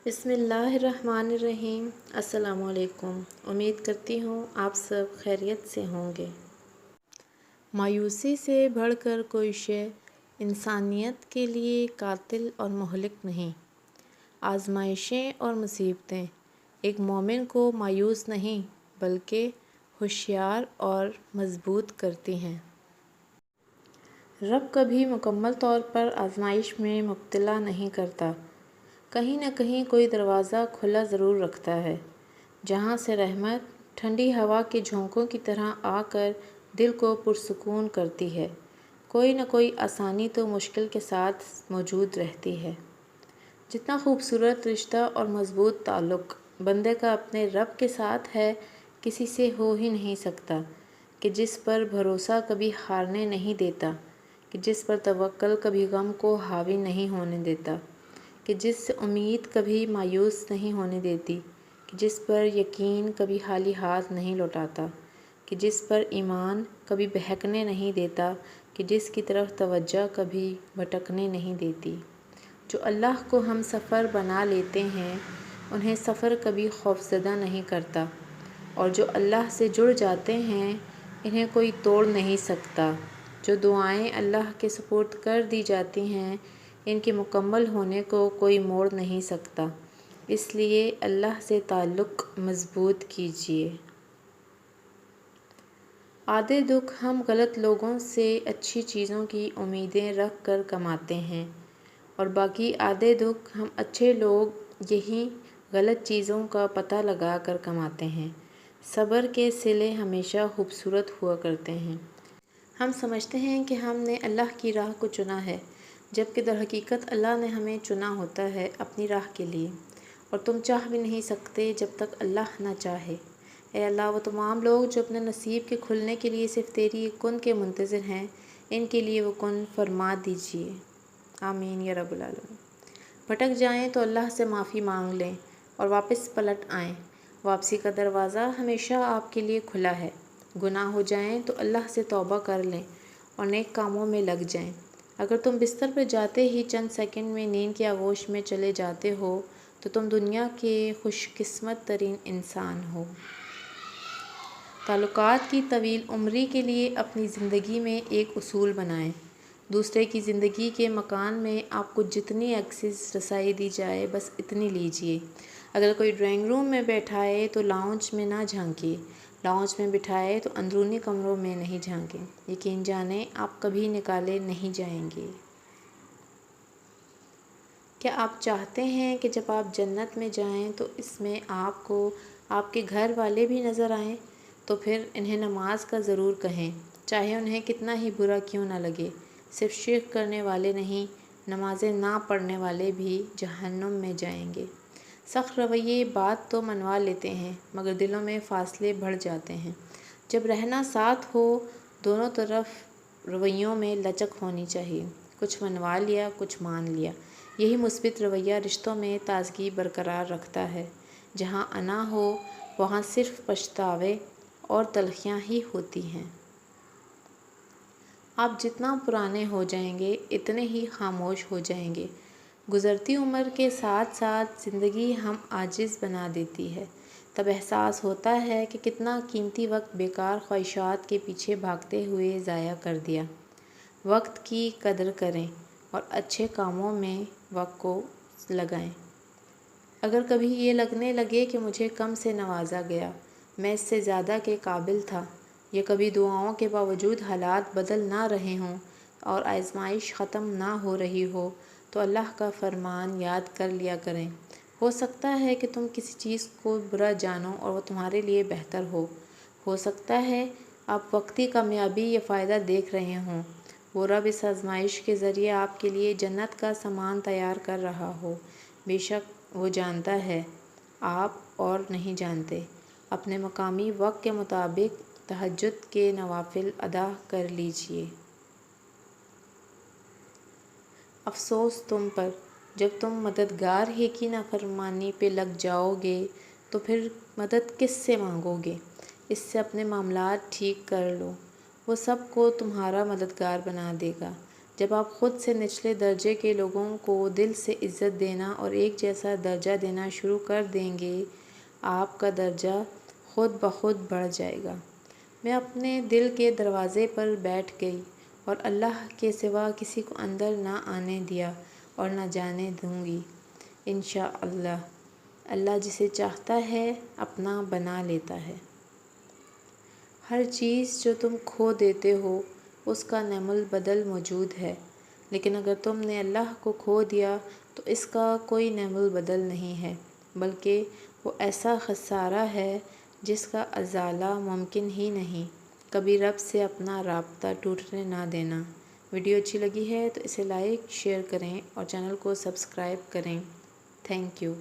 بسم اللہ الرحمن الرحیم۔ السلام علیکم۔ امید کرتی ہوں آپ سب خیریت سے ہوں گے۔ مایوسی سے بڑھ کر کوئی شے انسانیت کے لیے قاتل اور مہلک نہیں۔ آزمائشیں اور مصیبتیں ایک مومن کو مایوس نہیں بلکہ ہوشیار اور مضبوط کرتی ہیں۔ رب کبھی مکمل طور پر آزمائش میں مبتلا نہیں کرتا، کہیں نہ کہیں کوئی دروازہ کھلا ضرور رکھتا ہے جہاں سے رحمت ٹھنڈی ہوا کے جھونکوں کی طرح آ کر دل کو پرسکون کرتی ہے۔ کوئی نہ کوئی آسانی تو مشکل کے ساتھ موجود رہتی ہے۔ جتنا خوبصورت رشتہ اور مضبوط تعلق بندے کا اپنے رب کے ساتھ ہے، کسی سے ہو ہی نہیں سکتا، کہ جس پر بھروسہ کبھی ہارنے نہیں دیتا، کہ جس پر توکل کبھی غم کو حاوی نہیں ہونے دیتا، کہ جس سے امید کبھی مایوس نہیں ہونے دیتی، کہ جس پر یقین کبھی خالی ہاتھ نہیں لوٹاتا، کہ جس پر ایمان کبھی بہکنے نہیں دیتا، کہ جس کی طرف توجہ کبھی بھٹکنے نہیں دیتی۔ جو اللہ کو ہم سفر بنا لیتے ہیں انہیں سفر کبھی خوفزدہ نہیں کرتا، اور جو اللہ سے جڑ جاتے ہیں انہیں کوئی توڑ نہیں سکتا۔ جو دعائیں اللہ کے سپرد کر دی جاتی ہیں ان کے مکمل ہونے کو کوئی موڑ نہیں سکتا، اس لیے اللہ سے تعلق مضبوط کیجیے۔ آدھے دکھ ہم غلط لوگوں سے اچھی چیزوں کی امیدیں رکھ کر کماتے ہیں، اور باقی آدھے دکھ ہم اچھے لوگ یہی غلط چیزوں کا پتہ لگا کر کماتے ہیں۔ صبر کے صلے ہمیشہ خوبصورت ہوا کرتے ہیں۔ ہم سمجھتے ہیں کہ ہم نے اللہ کی راہ کو چنا ہے، جبکہ در حقیقت اللہ نے ہمیں چنا ہوتا ہے اپنی راہ کے لیے، اور تم چاہ بھی نہیں سکتے جب تک اللہ نہ چاہے۔ اے اللہ، وہ تمام لوگ جو اپنے نصیب کے کھلنے کے لیے صرف تیری ایک کن کے منتظر ہیں، ان کے لیے وہ کن فرما دیجیے۔ آمین یا رب العالمین۔ بھٹک جائیں تو اللہ سے معافی مانگ لیں اور واپس پلٹ آئیں۔ واپسی کا دروازہ ہمیشہ آپ کے لیے کھلا ہے۔ گناہ ہو جائیں تو اللہ سے توبہ کر لیں اور نیک کاموں میں لگ جائیں۔ اگر تم بستر پر جاتے ہی چند سیکنڈ میں نیند کے آغوش میں چلے جاتے ہو تو تم دنیا کے خوش قسمت ترین انسان ہو۔ تعلقات کی طویل عمری کے لیے اپنی زندگی میں ایک اصول بنائیں۔ دوسرے کی زندگی کے مکان میں آپ کو جتنی ایکسس رسائی دی جائے بس اتنی لیجیے۔ اگر کوئی ڈرائنگ روم میں بیٹھائے تو لاؤنج میں نہ جھانکیے، لاؤنج میں بٹھائے تو اندرونی کمروں میں نہیں جھانکیں۔ یقین جانیں آپ کبھی نکالے نہیں جائیں گے۔ کیا آپ چاہتے ہیں کہ جب آپ جنت میں جائیں تو اس میں آپ کو آپ کے گھر والے بھی نظر آئیں؟ تو پھر انہیں نماز کا ضرور کہیں، چاہے انہیں کتنا ہی برا کیوں نہ لگے۔ صرف شرک کرنے والے نہیں، نمازیں نہ پڑھنے والے بھی جہنم میں جائیں گے۔ سخت رویے بات تو منوا لیتے ہیں مگر دلوں میں فاصلے بڑھ جاتے ہیں۔ جب رہنا ساتھ ہو دونوں طرف رویوں میں لچک ہونی چاہیے، کچھ منوا لیا کچھ مان لیا۔ یہی مثبت رویہ رشتوں میں تازگی برقرار رکھتا ہے۔ جہاں انا ہو وہاں صرف پچھتاوے اور تلخیاں ہی ہوتی ہیں۔ آپ جتنا پرانے ہو جائیں گے اتنے ہی خاموش ہو جائیں گے۔ گزرتی عمر کے ساتھ ساتھ زندگی ہم عاجز بنا دیتی ہے۔ تب احساس ہوتا ہے کہ کتنا قیمتی وقت بیکار خواہشات کے پیچھے بھاگتے ہوئے ضائع کر دیا۔ وقت کی قدر کریں اور اچھے کاموں میں وقت کو لگائیں۔ اگر کبھی یہ لگنے لگے کہ مجھے کم سے نوازا گیا، میں اس سے زیادہ کے قابل تھا، یا کبھی دعاؤں کے باوجود حالات بدل نہ رہے ہوں اور آزمائش ختم نہ ہو رہی ہو تو اللہ کا فرمان یاد کر لیا کریں۔ ہو سکتا ہے کہ تم کسی چیز کو برا جانو اور وہ تمہارے لیے بہتر ہو سکتا ہے آپ وقتی کامیابی یا فائدہ دیکھ رہے ہوں، وہ رب اس آزمائش کے ذریعے آپ کے لیے جنت کا سامان تیار کر رہا ہو۔ بے شک وہ جانتا ہے، آپ اور نہیں جانتے۔ اپنے مقامی وقت کے مطابق تہجد کے نوافل ادا کر لیجیے۔ افسوس تم پر، جب تم مددگار ہی کی نافرمانی پہ لگ جاؤ گے تو پھر مدد کس سے مانگو گے؟ اس سے اپنے معاملات ٹھیک کر لو، وہ سب کو تمہارا مددگار بنا دے گا۔ جب آپ خود سے نچلے درجے کے لوگوں کو دل سے عزت دینا اور ایک جیسا درجہ دینا شروع کر دیں گے، آپ کا درجہ خود بخود بڑھ جائے گا۔ میں اپنے دل کے دروازے پر بیٹھ گئی اور اللہ کے سوا کسی کو اندر نہ آنے دیا اور نہ جانے دوں گی، انشاءاللہ۔ اللہ جسے چاہتا ہے اپنا بنا لیتا ہے۔ ہر چیز جو تم کھو دیتے ہو اس کا نعم البدل موجود ہے، لیکن اگر تم نے اللہ کو کھو دیا تو اس کا کوئی نعم البدل نہیں ہے، بلکہ وہ ایسا خسارہ ہے جس کا ازالہ ممکن ہی نہیں۔ کبھی رب سے اپنا رابطہ ٹوٹنے نہ دینا۔ ویڈیو اچھی لگی ہے تو اسے لائک، شیئر کریں اور چینل کو سبسکرائب کریں۔ Thank you.